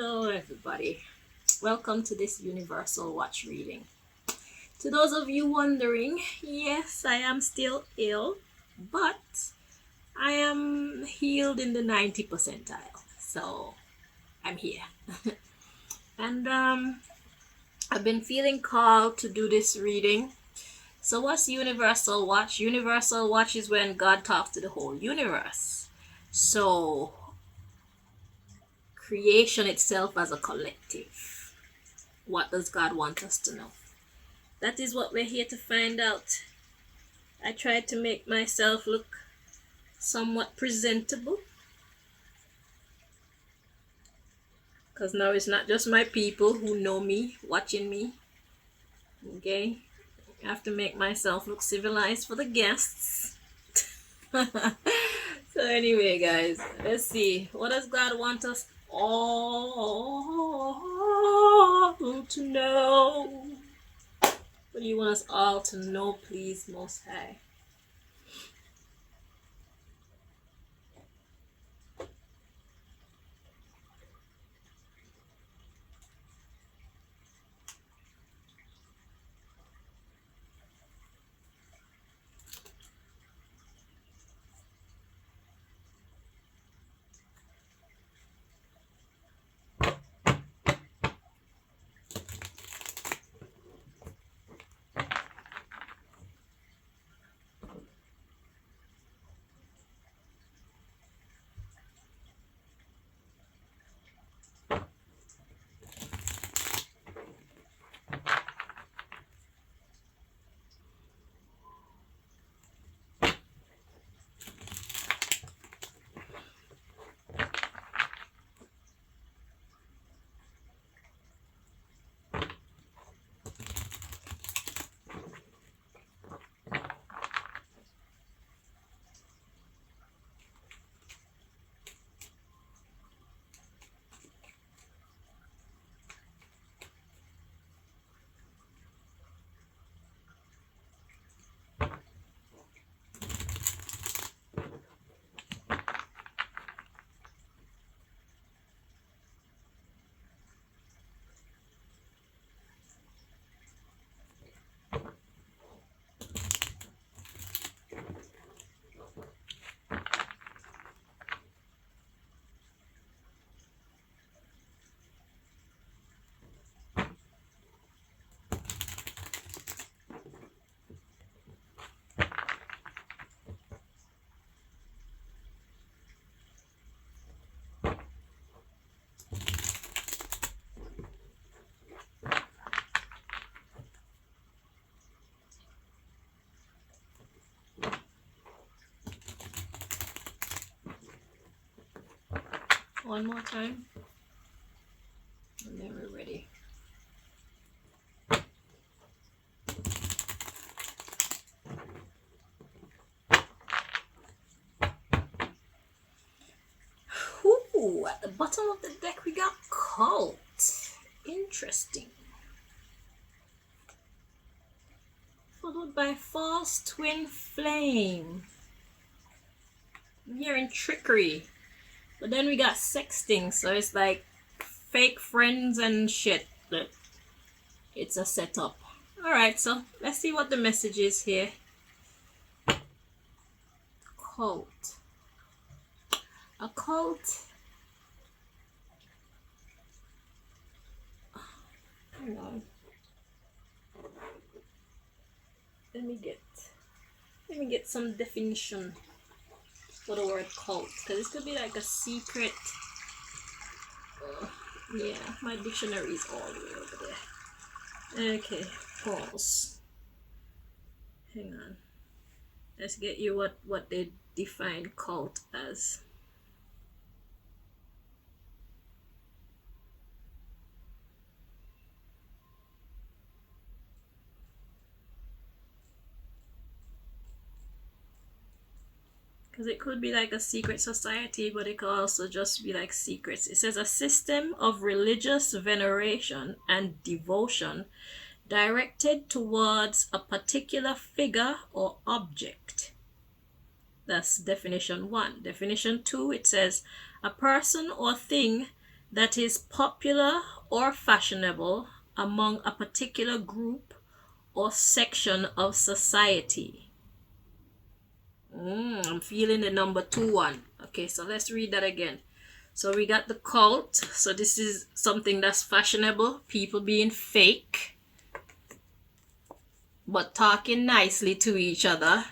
Hello, everybody. Welcome to this Universal Watch reading. To those of you wondering, yes, I am still ill, but I am healed in the 90 percentile. So I'm here. And I've been feeling called to do this reading. So, what's Universal Watch? Universal Watch is when God talks to the whole universe. So, creation itself as a collective. What does God want us to know? That is what we're here to find out. I tried to make myself look somewhat presentable because now it's not just my people who know me, watching me. Okay, I have to make myself look civilized for the guests. So, anyway, guys, let's see. What does God want us all to know? What do you want us all to know, please, Most High? One more time, and then we're ready. Ooh, at the bottom of the deck we got Cult. Interesting. Followed by False Twin Flame. I'm hearing Trickery. But then we got Sexting, so it's like fake friends and shit. But it's a setup. Alright, so let's see what the message is here. Cult. A cult. Hang on. Let me get some definition for the word cult, because this could be like a secret. Yeah, my dictionary is all the way over there. Okay, pause. Hang on. Let's get you what they define cult as. Because it could be like a secret society, but it could also just be like secrets. It says a system of religious veneration and devotion directed towards a particular figure or object. That's definition 1. Definition 2, it says a person or thing that is popular or fashionable among a particular group or section of society. I'm feeling the number 2 one. Okay, so let's read that again. So we got the cult. So this is something that's fashionable. People being fake, but talking nicely to each other,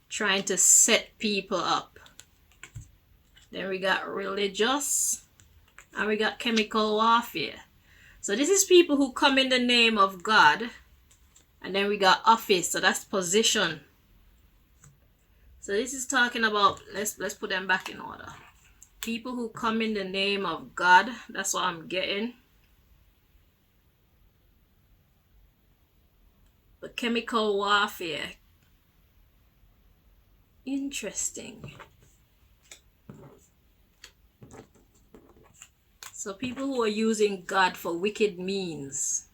trying to set people up. Then we got religious, and we got chemical warfare. So this is people who come in the name of God. And then we got office, so that's position. So this is talking about, let's put them back in order. People who come in the name of God, that's what I'm getting. The chemical warfare. Interesting. So people who are using God for wicked means.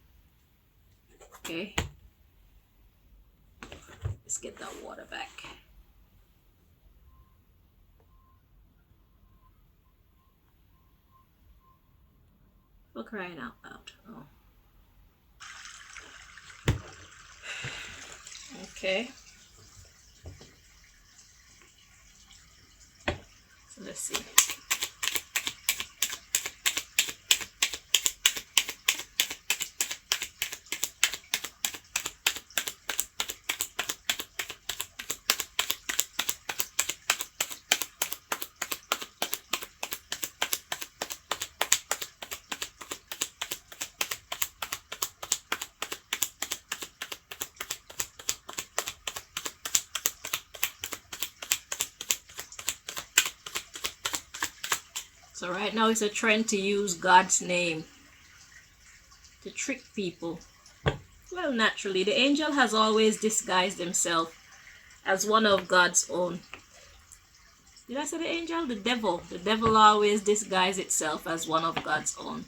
Okay. Let's get that water back. For crying out loud. Oh. Okay. So let's see. So right now it's a trend to use God's name to trick people. Well, naturally, the angel has always disguised himself as one of God's own. Did I say the angel? The devil. The devil always disguises itself as one of God's own.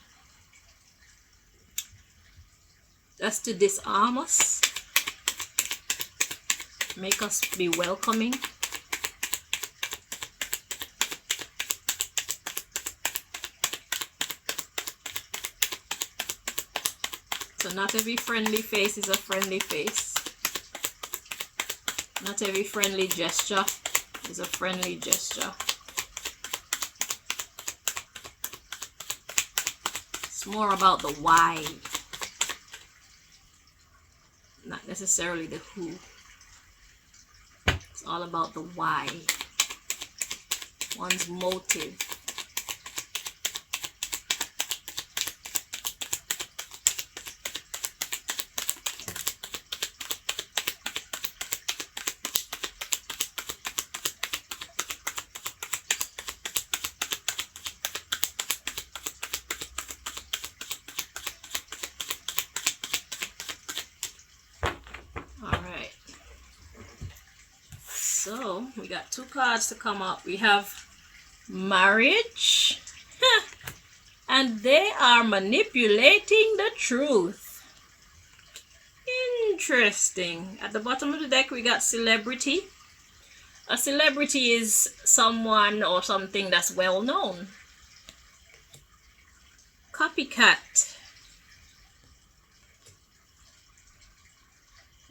That's to disarm us, make us be welcoming. So not every friendly face is a friendly face. Not every friendly gesture is a friendly gesture. It's more about the why, not necessarily the who. It's all about the why, one's motive. So we got 2 cards to come up. We have marriage and they are manipulating the truth. Interesting. At the bottom of the deck we got celebrity. A celebrity is someone or something that's well known. Copycat.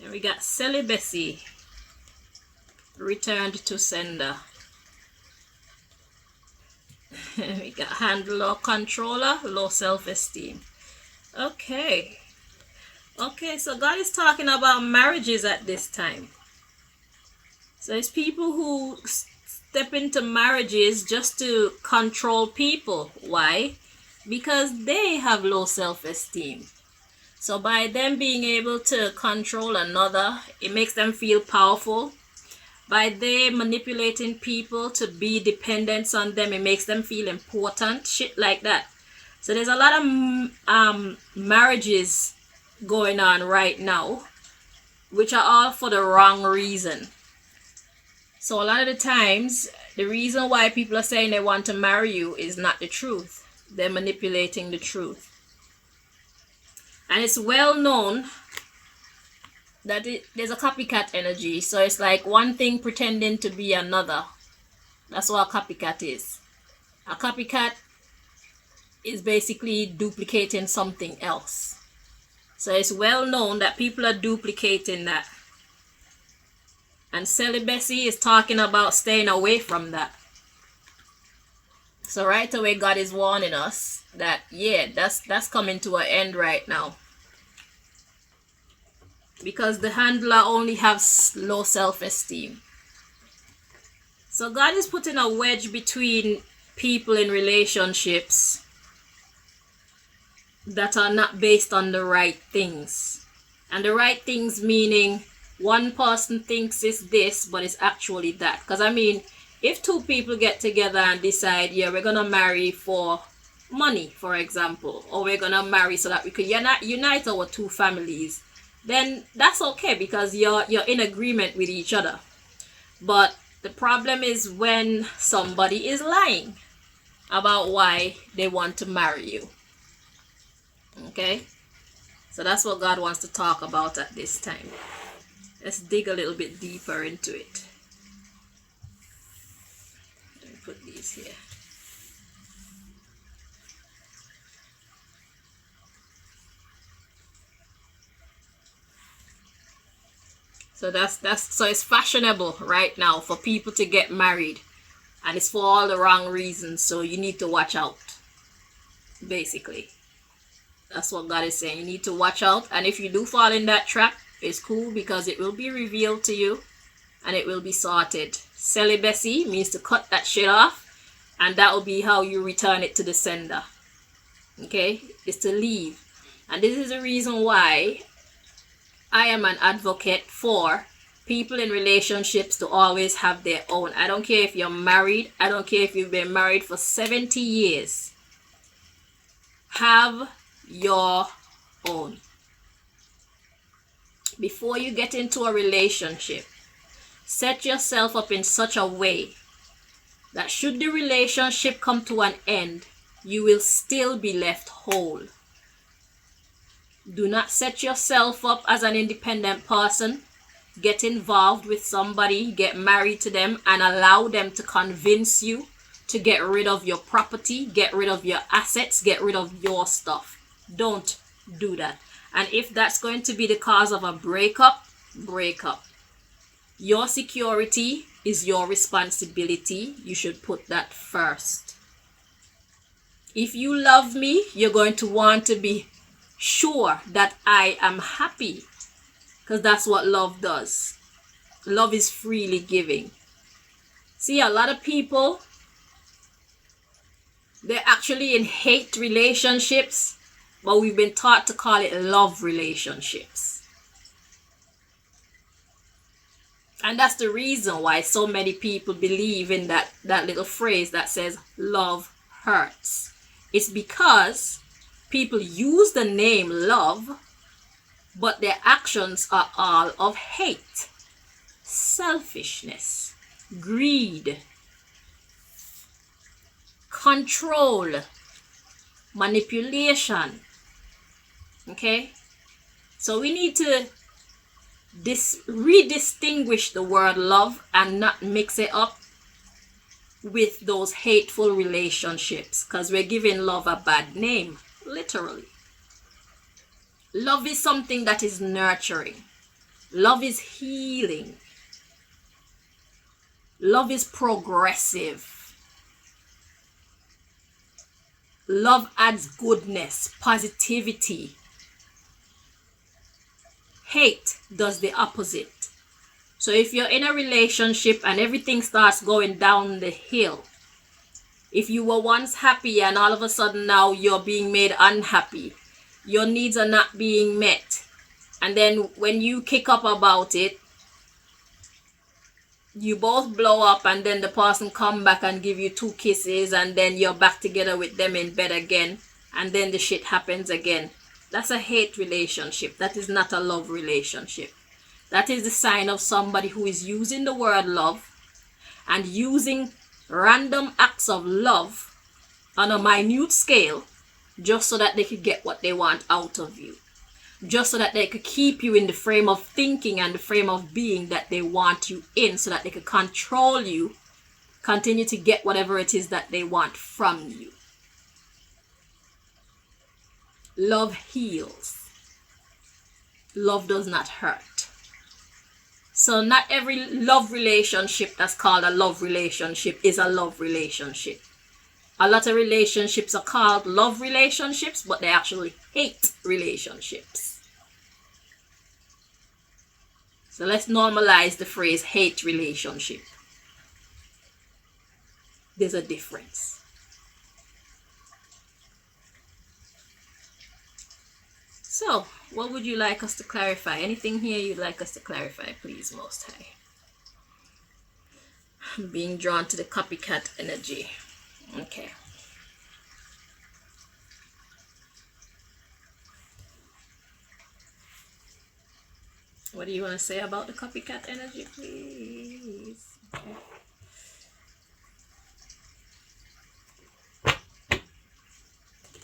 And we got celibacy. Returned to sender. We got handler or controller, low self-esteem. Okay, so God is talking about marriages at this time. So it's people who step into marriages just to control people. Why? Because they have low self-esteem. So by them being able to control another, it makes them feel powerful. By they manipulating people to be dependents on them, it makes them feel important. Shit like that. So there's a lot of marriages going on right now, which are all for the wrong reason. So a lot of the times, the reason why people are saying they want to marry you is not the truth. They're manipulating the truth. And it's well known that there's a copycat energy. So it's like one thing pretending to be another. That's what a copycat is. A copycat is basically duplicating something else. So it's well known that people are duplicating that. And celibacy is talking about staying away from that. So right away, God is warning us that, yeah, that's coming to an end right now. Because the handler only has low self-esteem. So God is putting a wedge between people in relationships that are not based on the right things. And the right things meaning one person thinks it's this, but it's actually that. Because I mean, if two people get together and decide, yeah, we're going to marry for money, for example, or we're going to marry so that we could unite our two families, then that's okay because you're in agreement with each other. But the problem is when somebody is lying about why they want to marry you. Okay? So that's what God wants to talk about at this time. Let's dig a little bit deeper into it. Let me put these here. So so it's fashionable right now for people to get married, and it's for all the wrong reasons. So you need to watch out. Basically, that's what God is saying. You need to watch out, and if you do fall in that trap, it's cool because it will be revealed to you, and it will be sorted. Celibacy means to cut that shit off, and that will be how you return it to the sender. Okay, it's to leave, and this is the reason why I am an advocate for people in relationships to always have their own. I don't care if you're married. I don't care if you've been married for 70 years. Have your own. Before you get into a relationship, set yourself up in such a way that should the relationship come to an end, you will still be left whole. Do not set yourself up as an independent person. Get involved with somebody, get married to them, and allow them to convince you to get rid of your property, get rid of your assets, get rid of your stuff. Don't do that. And if that's going to be the cause of a breakup, break up. Your security is your responsibility. You should put that first. If you love me, you're going to want to be sure that I am happy, because that's what love does. Love is freely giving. See, a lot of people, they're actually in hate relationships, but we've been taught to call it love relationships. And that's the reason why so many people believe in that little phrase that says love hurts. It's because people use the name love, but their actions are all of hate, selfishness, greed, control, manipulation. Okay? So we need to redistinguish the word love and not mix it up with those hateful relationships, because we're giving love a bad name. Literally. Love is something that is nurturing. Love is healing. Love is progressive. Love adds goodness, positivity. Hate does the opposite. So if you're in a relationship and everything starts going down the hill, if you were once happy and all of a sudden now you're being made unhappy, your needs are not being met, and then when you kick up about it, you both blow up, and then the person come back and give you 2 kisses, and then you're back together with them in bed again, and then the shit happens again. That's a hate relationship. That is not a love relationship. That is the sign of somebody who is using the word love and using random acts of love on a minute scale just so that they could get what they want out of you. Just so that they could keep you in the frame of thinking and the frame of being that they want you in, so that they could control you, continue to get whatever it is that they want from you. Love heals. Love does not hurt. So not every love relationship that's called a love relationship is a love relationship. A lot of relationships are called love relationships, but they actually hate relationships. So let's normalize the phrase hate relationship. There's a difference. So, what would you like us to clarify? Anything here you'd like us to clarify, please, Most High? I'm being drawn to the copycat energy. Okay. What do you want to say about the copycat energy, please? Okay.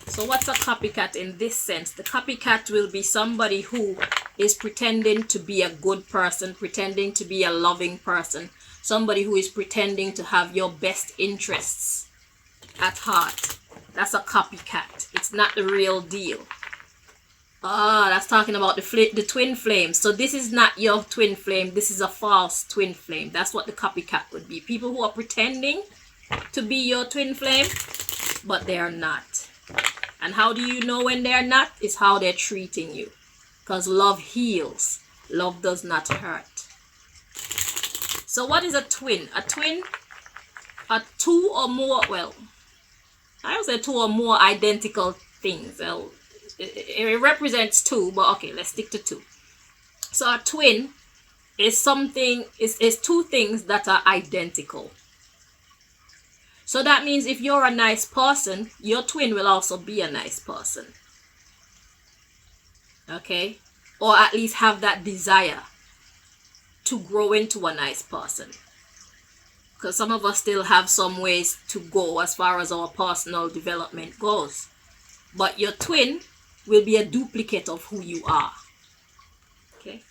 So what's a copycat in this sense? The copycat will be somebody who is pretending to be a good person, pretending to be a loving person, somebody who is pretending to have your best interests at heart. That's a copycat. It's not the real deal. That's talking about the twin flame. So this is not your twin flame. This is a false twin flame. That's what the copycat would be. People who are pretending to be your twin flame, but they are not. And how do you know when they're not? Is how they're treating you. Because love heals. Love does not hurt. So what is a twin? A twin are two or more, well, I would say two or more identical things. Well, it represents two, but okay, let's stick to two. So a twin is something, is two things that are identical. So that means if you're a nice person, your twin will also be a nice person. Okay? Or at least have that desire to grow into a nice person. Because some of us still have some ways to go as far as our personal development goes. But your twin will be a duplicate of who you are. Okay?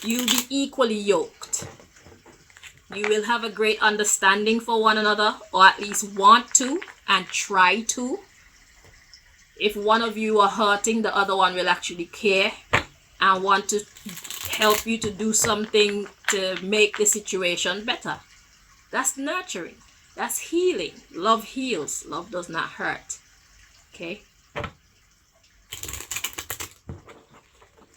You'll be equally yoked. You will have a great understanding for one another, or at least want to and try to. If one of you are hurting, the other one will actually care and want to help you to do something to make the situation better. That's nurturing. That's healing. Love heals. Love does not hurt. Okay?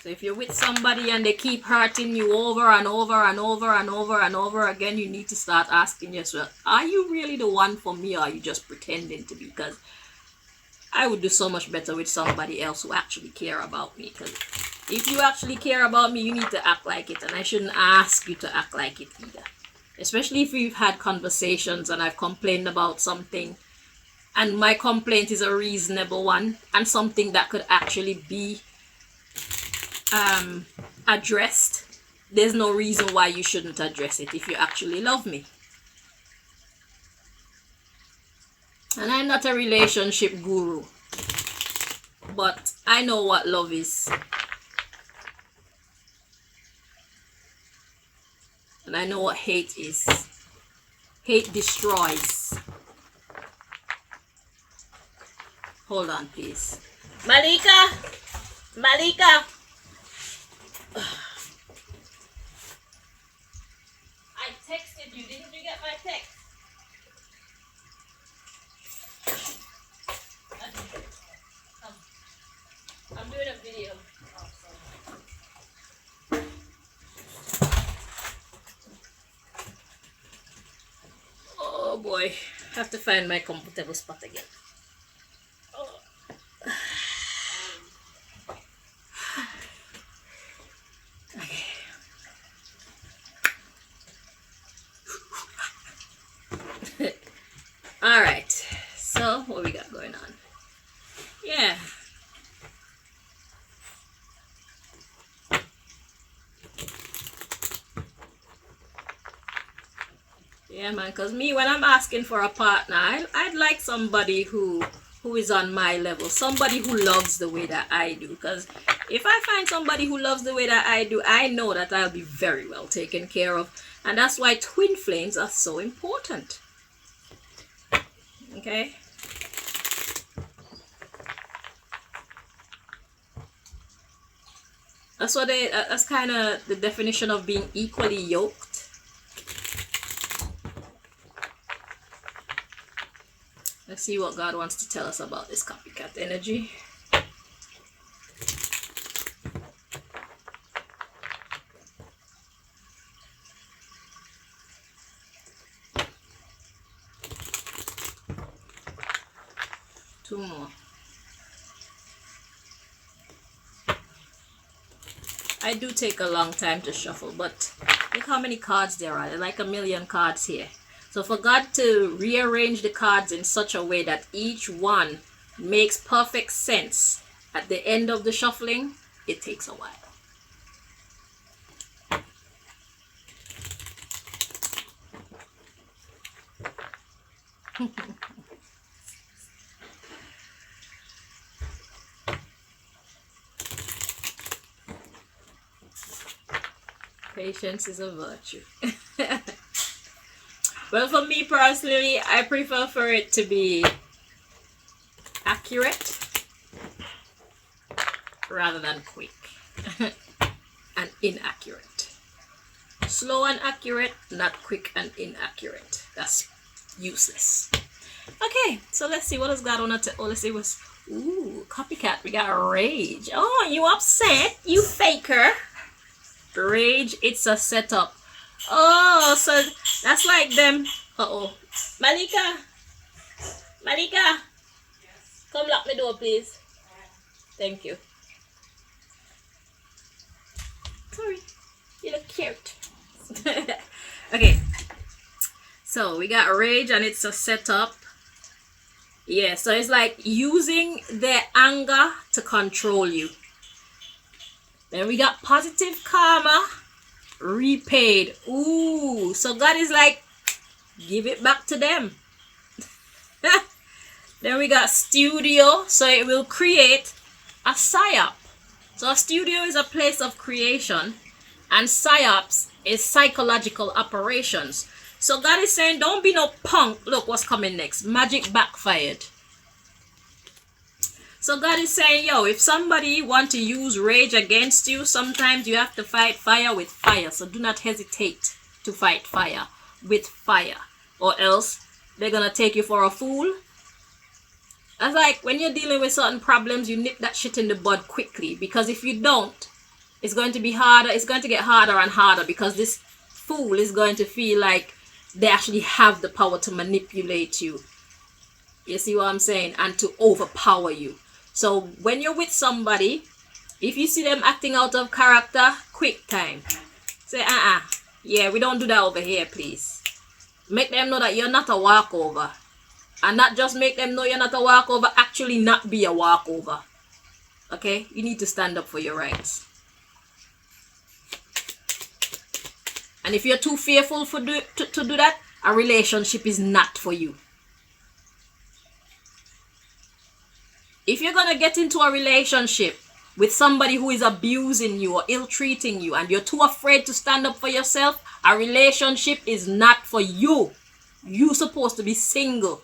So if you're with somebody and they keep hurting you over and over and over and over and over again, you need to start asking yourself, are you really the one for me, or are you just pretending to be? Because I would do so much better with somebody else who actually care about me. Because if you actually care about me, you need to act like it. And I shouldn't ask you to act like it either. Especially if we've had conversations and I've complained about something, and my complaint is a reasonable one and something that could actually be addressed. There's no reason why you shouldn't address it if you actually love me. And I'm not a relationship guru, but I know what love is. And I know what hate is. Hate destroys. Hold on, please. Malika! Malika! I texted you. Didn't you get my text? Come. I'm doing a video. Oh, sorry. Oh boy. I have to find my comfortable spot again. Oh. All right, so what we got going on? Yeah. Yeah, man, because me, when I'm asking for a partner, I'd like somebody who is on my level, somebody who loves the way that I do. Because if I find somebody who loves the way that I do, I know that I'll be very well taken care of. And that's why twin flames are so important. Okay? That's what that's kind of the definition of being equally yoked. Let's see what God wants to tell us about this copycat energy. Two more. I do take a long time to shuffle, but look how many cards there are. There are like 1,000,000 cards here. So for God to rearrange the cards in such a way that each one makes perfect sense at the end of the shuffling, it takes a while. Patience is a virtue. Well, for me personally, I prefer for it to be accurate rather than quick and inaccurate. Slow and accurate, not quick and inaccurate. That's useless. Okay, so let's see what does God want to. Oh, let's see what's. Ooh, copycat. We got rage. Oh, you upset? You faker. Rage. It's a setup. Oh, so that's like them. Uh-oh. Malika. Malika. Come lock the door, please. Thank you. Sorry. You look cute. Okay. So we got rage and it's a setup. Yeah, so it's like using their anger to control you. Then we got positive karma. Repaid. Ooh, so God is like, give it back to them. Then we got studio, so it will create a psyop. So a studio is a place of creation, and psyops is psychological operations. So God is saying, don't be no punk. Look what's coming next. Magic backfired. So God is saying, yo, if somebody want to use rage against you, sometimes you have to fight fire with fire. So do not hesitate to fight fire with fire, or else they're going to take you for a fool. That's like when you're dealing with certain problems, you nip that shit in the bud quickly, because if you don't, it's going to be harder. It's going to get harder and harder, because this fool is going to feel like they actually have the power to manipulate you. You see what I'm saying? And to overpower you. So when you're with somebody, if you see them acting out of character, quick time. Say, yeah, we don't do that over here, please. Make them know that you're not a walkover. And not just make them know you're not a walkover, actually not be a walkover. Okay? You need to stand up for your rights. And if you're too fearful to do that, a relationship is not for you. If you're going to get into a relationship with somebody who is abusing you or ill-treating you, and you're too afraid to stand up for yourself, a relationship is not for you. You're supposed to be single.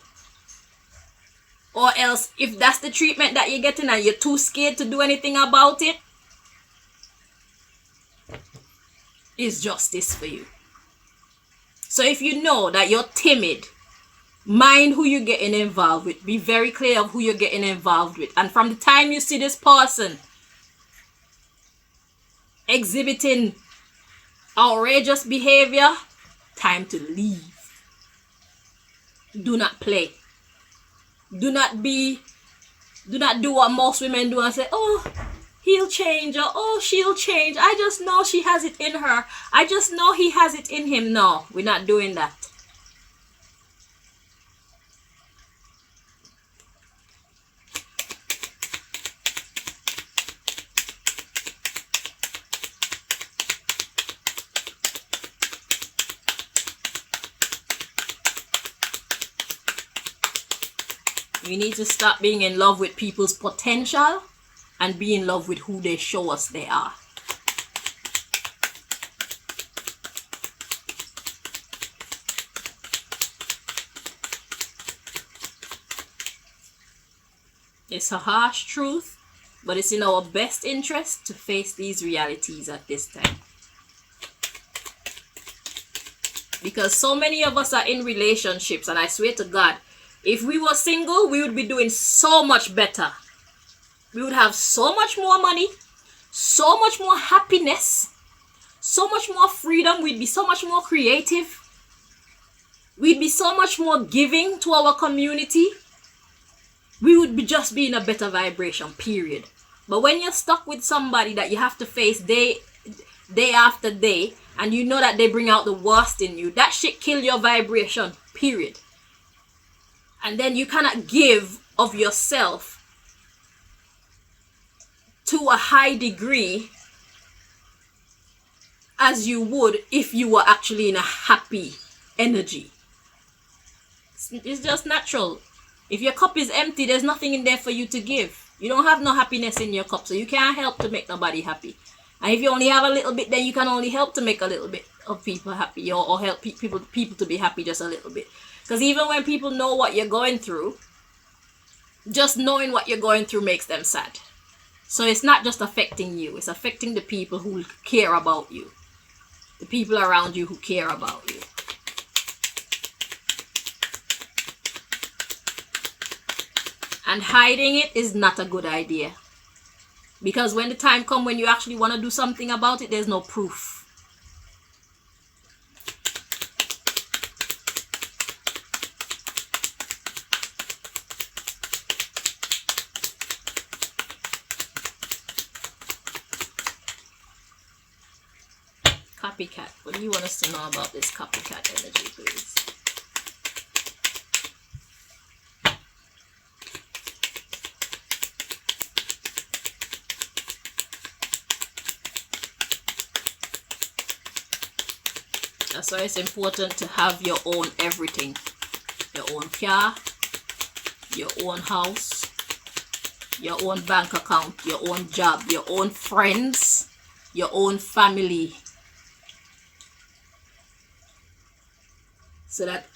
Or else, if that's the treatment that you're getting and you're too scared to do anything about it, it's justice for you. So if you know that you're timid, mind who you're getting involved with. Be very clear of who you're getting involved with. And from the time you see this person exhibiting outrageous behavior, time to leave. Do not play. Do not do what most women do and say, oh, he'll change, or oh, she'll change. I just know she has it in her. I just know he has it in him. No, we're not doing that. We need to stop being in love with people's potential and be in love with who they show us they are. It's a harsh truth, But it's in our best interest to face these realities at this time. Because so many of us are in relationships, and I swear to God, if we were single, we would be doing so much better. We would have so much more money, so much more happiness, so much more freedom. We'd be so much more creative. We'd be so much more giving to our community. We would just be in a better vibration, period. But when you're stuck with somebody that you have to face day after day, and you know that they bring out the worst in you, that shit kill your vibration, period. And then you cannot give of yourself to a high degree as you would if you were actually in a happy energy. It's just natural. If your cup is empty, there's nothing in there for you to give. You don't have no happiness in your cup, so you can't help to make nobody happy. And if you only have a little bit, then you can only help to make a little bit of people happy, or help people to be happy just a little bit. Because even when people know what you're going through, just knowing what you're going through makes them sad. So it's not just affecting you, it's affecting the people who care about you. The people around you who care about you. And hiding it is not a good idea. Because when the time comes when you actually want to do something about it, there's no proof. Copycat. What do you want us to know about this copycat energy, please? That's why it's important to have your own everything. Your own car, your own house, your own bank account, your own job, your own friends, your own family. So that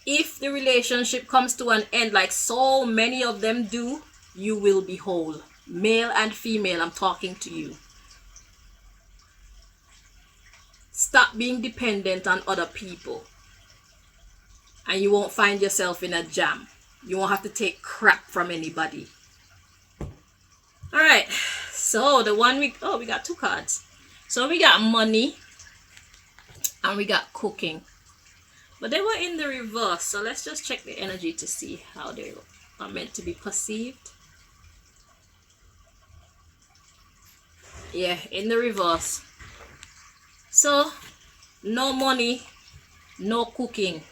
if the relationship comes to an end, like so many of them do, you will be whole. Male and female, I'm talking to you. Stop being dependent on other people. And you won't find yourself in a jam. You won't have to take crap from anybody. Alright. So the one we got two cards. So we got money. And we got cooking. But they were in the reverse. So let's just check the energy to see how they are meant to be perceived. Yeah, in the reverse. So, no money, no cooking.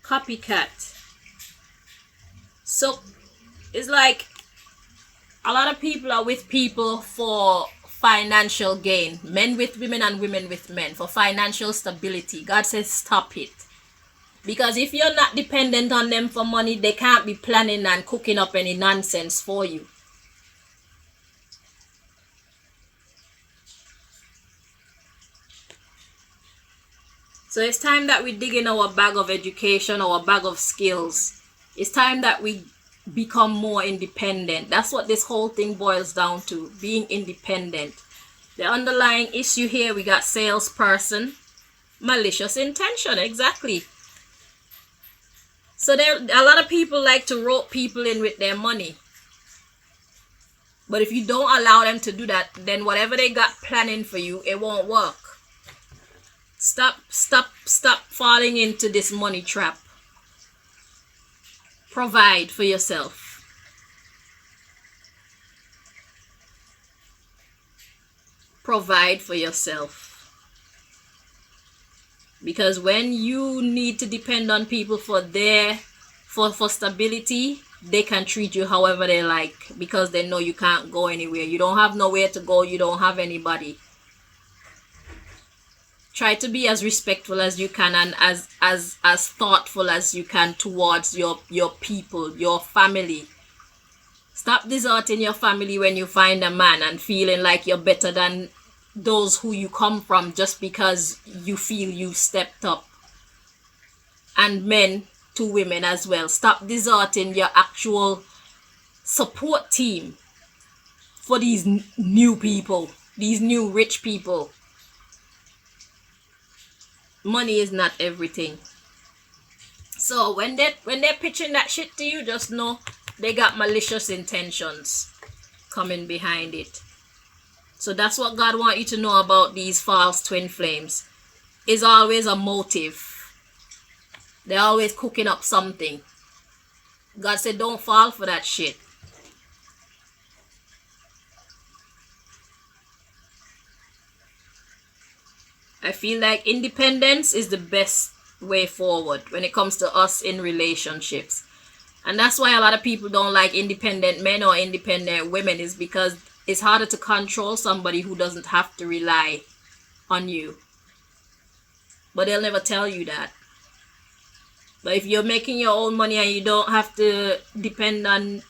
Copycat. So, it's like a lot of people are with people for financial gain. Men with women and women with men for financial stability. God says stop it. Because if you're not dependent on them for money, they can't be planning and cooking up any nonsense for you. So it's time that we dig in our bag of education, our bag of skills. It's time that we become more independent. That's what this whole thing boils down to, being independent. The underlying issue here, we got salesperson, malicious intention, exactly. So a lot of people like to rope people in with their money. But if you don't allow them to do that, then whatever they got planning for you, it won't work. Stop falling into this money trap. Provide for yourself. Provide for yourself. Because when you need to depend on people for stability, they can treat you however they like, because they know you can't go anywhere. You don't have nowhere to go. You don't have anybody. Try to be as respectful as you can, and as thoughtful as you can towards your people, your family. Stop deserting your family when you find a man and feeling like you're better than those who you come from just because you feel you stepped up. And men to women as well. Stop deserting your actual support team for these new people, these new rich people. Money is not everything. So when they're pitching that shit to you, just know they got malicious intentions coming behind it. So that's what God wants you to know about these false twin flames. Is always a motive. They're always cooking up something. God said don't fall for that shit. I feel like independence is the best way forward when it comes to us in relationships. And that's why a lot of people don't like independent men or independent women, is because it's harder to control somebody who doesn't have to rely on you. But they'll never tell you that. But if you're making your own money and you don't have to depend on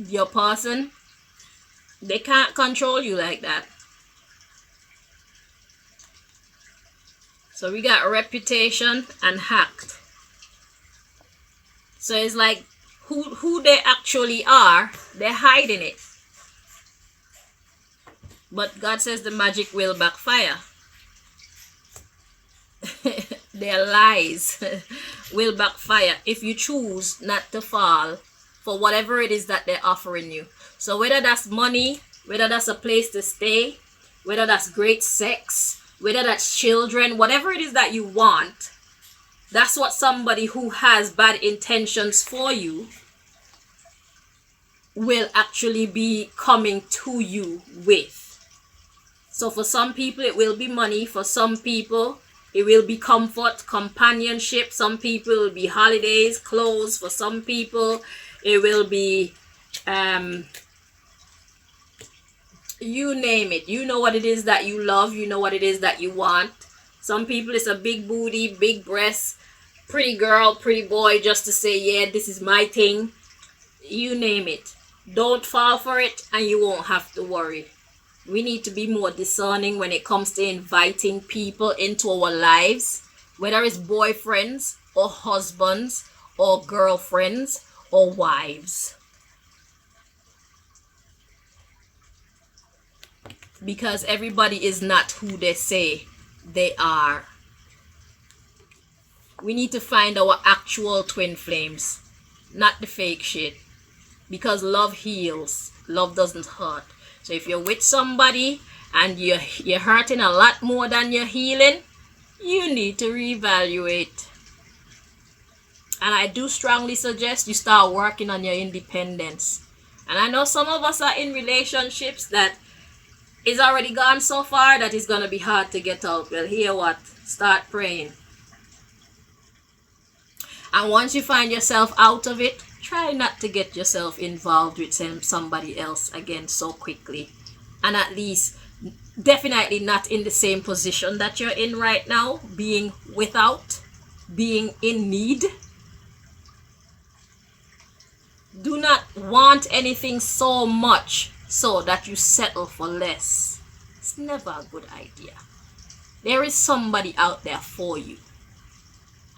your person, they can't control you like that. So we got reputation and hacked. So it's like who they actually are, they're hiding it. But God says the magic will backfire. Their lies will backfire if you choose not to fall for whatever it is that they're offering you. So whether that's money, whether that's a place to stay, whether that's great sex, whether that's children, whatever it is that you want, that's what somebody who has bad intentions for you will actually be coming to you with. So for some people it will be money, for some people it will be comfort, companionship, some people it will be holidays, clothes, for some people it will be you name it. You know what it is that you love, you know what it is that you want. Some people it's a big booty, big breasts, pretty girl, pretty boy, just to say, yeah, this is my thing. You name it. Don't fall for it and you won't have to worry. We need to be more discerning when it comes to inviting people into our lives, whether it's boyfriends or husbands or girlfriends or wives. Because everybody is not who they say they are. We need to find our actual twin flames, not the fake shit. Because love heals. Love doesn't hurt. So if you're with somebody and you're hurting a lot more than you're healing, you need to reevaluate. And I do strongly suggest you start working on your independence. And I know some of us are in relationships that is already gone so far that it's going to be hard to get out. Well, hear what? Start praying. And once you find yourself out of it, try not to get yourself involved with somebody else again so quickly. And at least, definitely not in the same position that you're in right now, being without, being in need. Do not want anything so much so that you settle for less. It's never a good idea. There is somebody out there for you.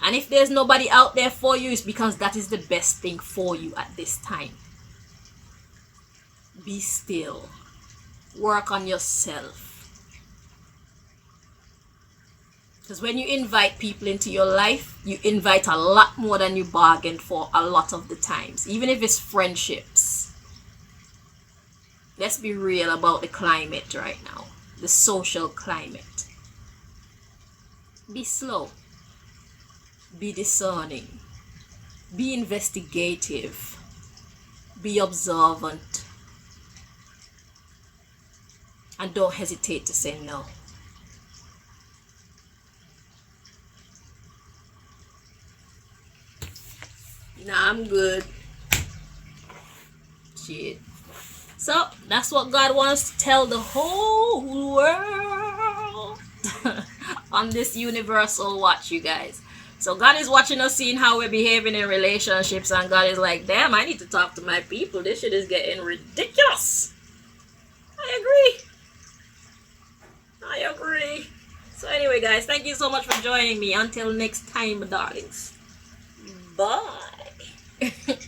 And if there's nobody out there for you, it's because that is the best thing for you at this time. Be still. Work on yourself. Because when you invite people into your life, you invite a lot more than you bargained for a lot of the times. Even if it's friendships. Let's be real about the climate right now. The social climate. Be slow. Be discerning. Be investigative. Be observant. And don't hesitate to say no. Nah, I'm good. Shit. So, that's what God wants to tell the whole world on this universal watch, you guys. So God is watching us, seeing how we're behaving in relationships, and God is like, damn, I need to talk to my people. This shit is getting ridiculous. I agree. So anyway, guys, thank you so much for joining me. Until next time, darlings. Bye.